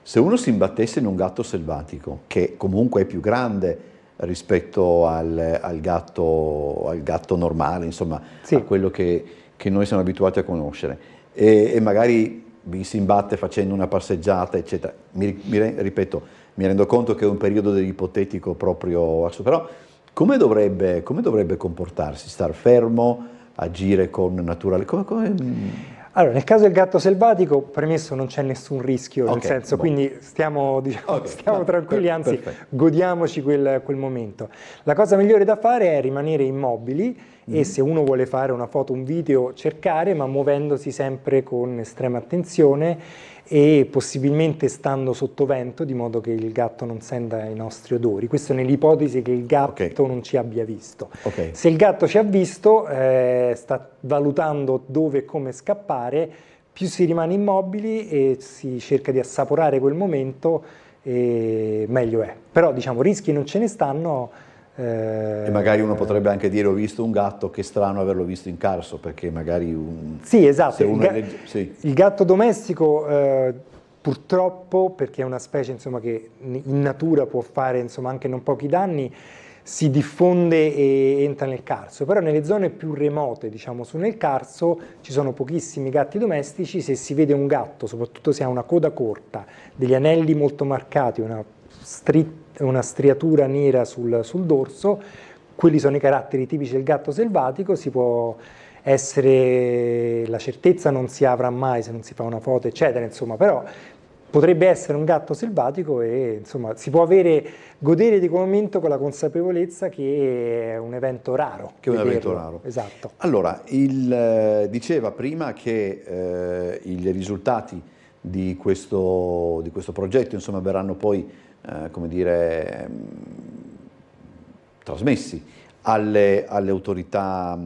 Speaker 1: se uno si imbattesse in un gatto selvatico, che comunque è più grande rispetto al gatto normale, insomma,
Speaker 5: sì,
Speaker 1: a quello che noi siamo abituati a conoscere, e magari vi si imbatte facendo una passeggiata, eccetera. Ripeto, mi rendo conto che è un periodo dell'ipotetico proprio, però come dovrebbe comportarsi? Star fermo, agire con naturale...
Speaker 5: Allora, nel caso del gatto selvatico, premesso, non c'è nessun rischio, nel
Speaker 1: Okay,
Speaker 5: senso, quindi stiamo tranquilli, anzi
Speaker 1: perfetto.
Speaker 5: godiamoci quel momento. La cosa migliore da fare è rimanere immobili e se uno vuole fare una foto, un video, cercare, ma muovendosi sempre con estrema attenzione e possibilmente stando sotto vento, di modo che il gatto non senta i nostri odori. Questo nell'ipotesi che il gatto non ci abbia visto.
Speaker 1: Okay.
Speaker 5: Se il gatto ci ha visto, sta valutando dove e come scappare, più si rimane immobili e si cerca di assaporare quel momento, meglio è. Però diciamo rischi non ce ne stanno.
Speaker 1: E magari uno potrebbe anche dire: ho visto un gatto, che strano averlo visto in carso, perché magari
Speaker 5: Sì, esatto,
Speaker 1: se uno
Speaker 5: il gatto domestico purtroppo, perché è una specie, insomma, che in natura può fare, insomma, anche non pochi danni, si diffonde e entra nel carso, però nelle zone più remote, diciamo su nel carso, ci sono pochissimi gatti domestici. Se si vede un gatto, soprattutto se ha una coda corta, degli anelli molto marcati, una striatura nera sul dorso, quelli sono i caratteri tipici del gatto selvatico. Si può essere, la certezza non si avrà mai se non si fa una foto, eccetera, insomma, però potrebbe essere un gatto selvatico e insomma si può godere di quel momento con la consapevolezza che è un evento raro.
Speaker 1: Che è un evento raro.
Speaker 5: Esatto.
Speaker 1: Allora, diceva prima che i risultati di questo progetto, insomma, verranno poi, come dire, trasmessi alle autorità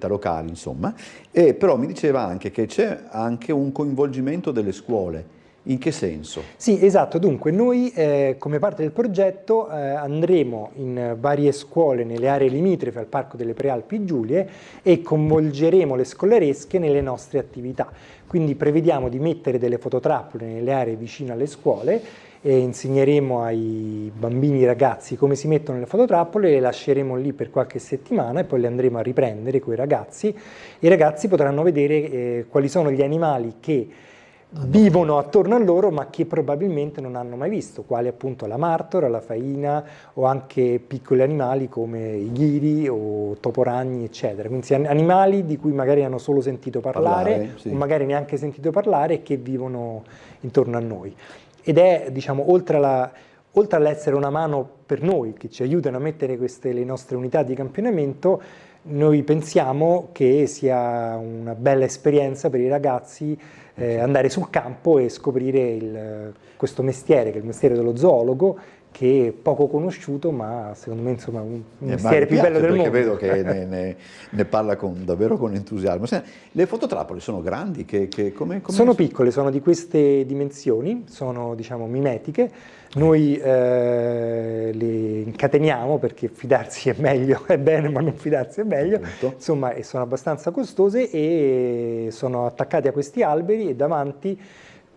Speaker 1: locali, insomma, e però mi diceva anche che c'è anche un coinvolgimento delle scuole. In che senso?
Speaker 5: Sì, esatto. Dunque noi come parte del progetto andremo in varie scuole nelle aree limitrofe al Parco delle Prealpi Giulie e coinvolgeremo le scolaresche nelle nostre attività. Quindi prevediamo di mettere delle fototrappole nelle aree vicine alle scuole e insegneremo ai bambini e ragazzi come si mettono le fototrappole, le lasceremo lì per qualche settimana e poi le andremo a riprendere con i ragazzi. I ragazzi potranno vedere quali sono gli animali che vivono attorno a loro ma che probabilmente non hanno mai visto, quali appunto la martora, la faina o anche piccoli animali come i ghiri o toporagni, eccetera. Quindi animali di cui magari hanno solo sentito parlare
Speaker 1: sì.
Speaker 5: O magari neanche sentito parlare e che vivono intorno a noi. Ed è, diciamo, oltre all'essere una mano per noi che ci aiutano a mettere le nostre unità di campionamento, noi pensiamo che sia una bella esperienza per i ragazzi andare sul campo e scoprire questo mestiere, che è il mestiere dello zoologo, che è poco conosciuto, ma secondo me, insomma, un mestiere più bello del mondo.
Speaker 1: Perché vedo che ne parla davvero con entusiasmo. Le fototrappole sono grandi? Come
Speaker 5: sono piccole, sono di queste dimensioni, sono, diciamo, mimetiche. Noi le incateniamo perché fidarsi è meglio, è bene, ma non fidarsi è meglio. Insomma, e sono abbastanza costose e sono attaccate a questi alberi e davanti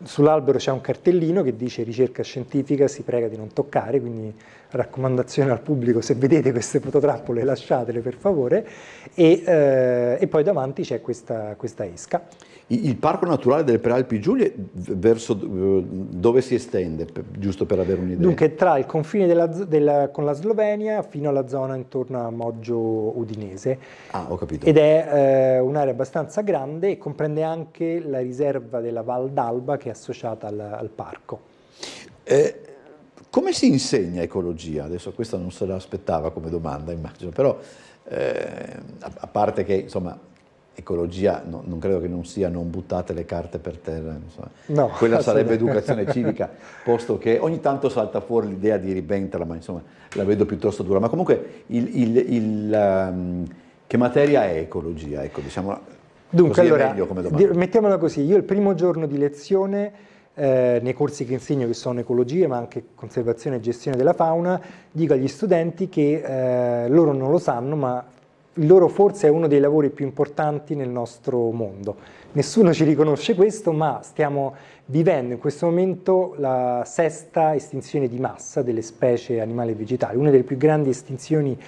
Speaker 5: sull'albero c'è un cartellino che dice ricerca scientifica, si prega di non toccare, quindi raccomandazione al pubblico: se vedete queste fototrappole lasciatele per favore, e poi davanti c'è questa esca.
Speaker 1: Il Parco Naturale delle Prealpi Giulie verso dove si estende, giusto per avere un'idea?
Speaker 5: Dunque tra il confine con la Slovenia fino alla zona intorno a Moggio Udinese.
Speaker 1: Ah, ho capito.
Speaker 5: Ed è un'area abbastanza grande e comprende anche la riserva della Val d'Alba che è associata al parco.
Speaker 1: Come si insegna ecologia? Adesso questa non se l'aspettava come domanda, immagino, però a parte che, insomma, ecologia non credo che non sia non buttate le carte per terra, insomma. No, quella sarebbe educazione civica, posto che ogni tanto salta fuori l'idea di ribenterla, ma insomma la vedo piuttosto dura. Ma comunque che materia è ecologia? Ecco, diciamo,
Speaker 5: dunque,
Speaker 1: così
Speaker 5: allora,
Speaker 1: è meglio come domanda.
Speaker 5: Mettiamola così: io il primo giorno di lezione nei corsi che insegno, che sono ecologia ma anche conservazione e gestione della fauna, dico agli studenti che loro non lo sanno, ma il loro forse è uno dei lavori più importanti nel nostro mondo. Nessuno ci riconosce questo, ma stiamo vivendo in questo momento la 6ª estinzione di massa delle specie animali e vegetali, una delle più grandi estinzioni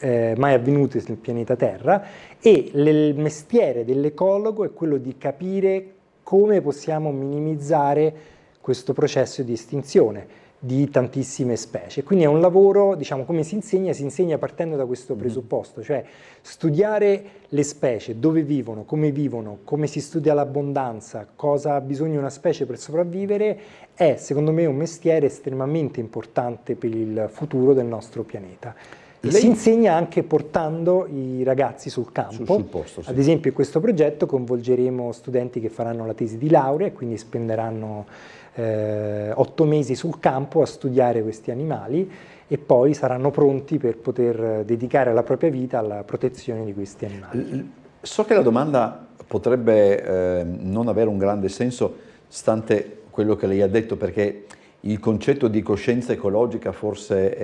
Speaker 5: mai avvenute nel pianeta Terra, e il mestiere dell'ecologo è quello di capire come possiamo minimizzare questo processo di estinzione di tantissime specie. Quindi è un lavoro, diciamo, come si insegna partendo da questo presupposto, cioè studiare le specie, dove vivono, come si studia l'abbondanza, cosa ha bisogno una specie per sopravvivere, è secondo me un mestiere estremamente importante per il futuro del nostro pianeta. E si insegna anche portando i ragazzi sul campo.
Speaker 1: Sul posto, sì.
Speaker 5: Ad esempio in questo progetto coinvolgeremo studenti che faranno la tesi di laurea e quindi spenderanno 8 mesi sul campo a studiare questi animali e poi saranno pronti per poter dedicare la propria vita alla protezione di questi animali.
Speaker 1: So che la domanda potrebbe non avere un grande senso, stante quello che lei ha detto, perché il concetto di coscienza ecologica forse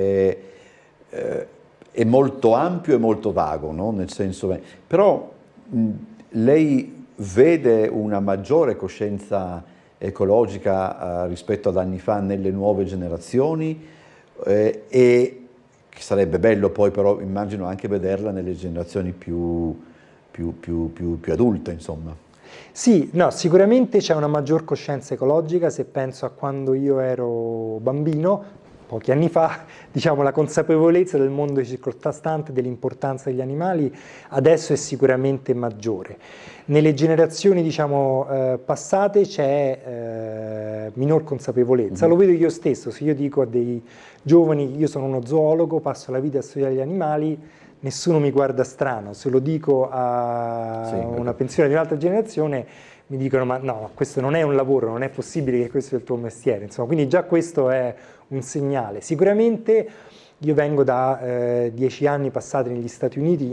Speaker 1: è molto ampio e molto vago, no? Nel senso, però lei vede una maggiore coscienza ecologica rispetto ad anni fa nelle nuove generazioni, e che sarebbe bello poi però immagino anche vederla nelle generazioni più adulte, insomma.
Speaker 5: Sì, no, sicuramente c'è una maggior coscienza ecologica. Se penso a quando io ero bambino, pochi anni fa, diciamo, la consapevolezza del mondo circostante, dell'importanza degli animali, adesso è sicuramente maggiore. Nelle generazioni, diciamo, passate c'è minor consapevolezza. Lo vedo io stesso, se io dico a dei giovani, io sono uno zoologo, passo la vita a studiare gli animali, nessuno mi guarda strano. Se lo dico a una pensione di un'altra generazione, mi dicono ma no, questo non è un lavoro, non è possibile che questo sia il tuo mestiere. Insomma, quindi già questo è un segnale. Sicuramente io vengo da 10 anni passati negli Stati Uniti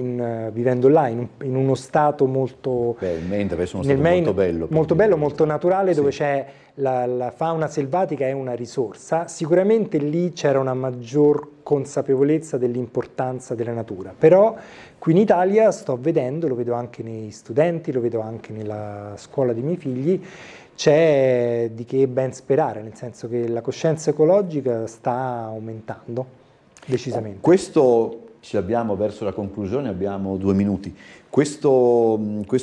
Speaker 5: vivendo là, in uno stato molto...
Speaker 1: Beh, il Maine deve essere uno stato molto bello.
Speaker 5: Molto bello, molto naturale, dove c'è la fauna selvatica, è una risorsa. Sicuramente lì c'era una maggior consapevolezza dell'importanza della natura. Però qui in Italia sto vedendo, lo vedo anche nei studenti, lo vedo anche nella scuola dei miei figli, c'è di che ben sperare, nel senso che la coscienza ecologica sta aumentando decisamente.
Speaker 1: Questo, ci abbiamo verso la conclusione, abbiamo 2 minuti. Questo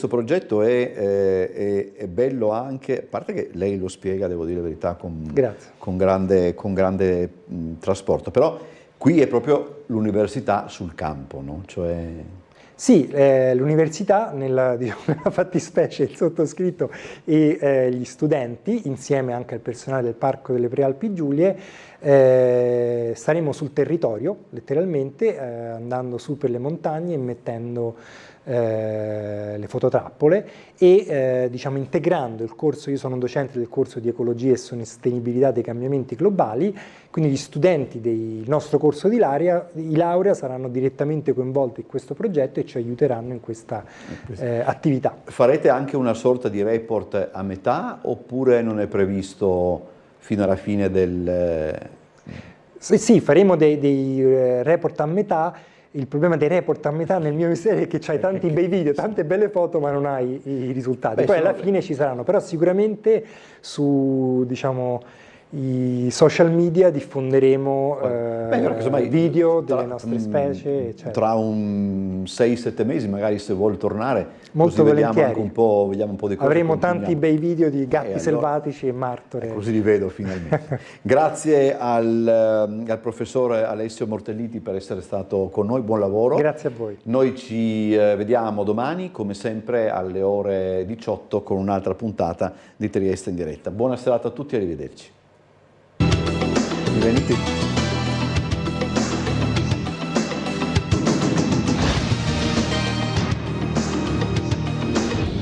Speaker 1: progetto è bello anche, a parte che lei lo spiega, devo dire la verità, con grande trasporto, però qui è proprio l'università sul campo, no? Cioè...
Speaker 5: Sì, l'università, nella fattispecie il sottoscritto e gli studenti, insieme anche al personale del Parco delle Prealpi Giulie, saremo sul territorio, letteralmente, andando su per le montagne e mettendo le fototrappole e diciamo integrando il corso. Io sono un docente del corso di ecologia e sostenibilità dei cambiamenti globali, quindi gli studenti del nostro corso di laurea saranno direttamente coinvolti in questo progetto e ci aiuteranno in questa attività.
Speaker 1: Farete anche una sorta di report a metà oppure non è previsto fino alla fine del...
Speaker 5: Sì, faremo dei report a metà. Il problema dei report a metà nel mio mestiere è che c'hai tanti bei video, tante belle foto, ma non hai i risultati. Poi alla fine ci saranno, però sicuramente su, diciamo, i social media diffonderemo video delle nostre specie, eccetera.
Speaker 1: Tra un 6-7 mesi, magari, se vuol tornare,
Speaker 5: molto
Speaker 1: così
Speaker 5: volentieri.
Speaker 1: Vediamo un po' di cose.
Speaker 5: Avremo tanti bei video di gatti selvatici e martore.
Speaker 1: Così li vedo finalmente. Grazie al professore Alessio Mortelliti per essere stato con noi, buon lavoro.
Speaker 5: Grazie a voi.
Speaker 1: Noi ci vediamo domani, come sempre, alle ore 18 con un'altra puntata di Trieste in diretta. Buona serata a tutti e arrivederci. Venite.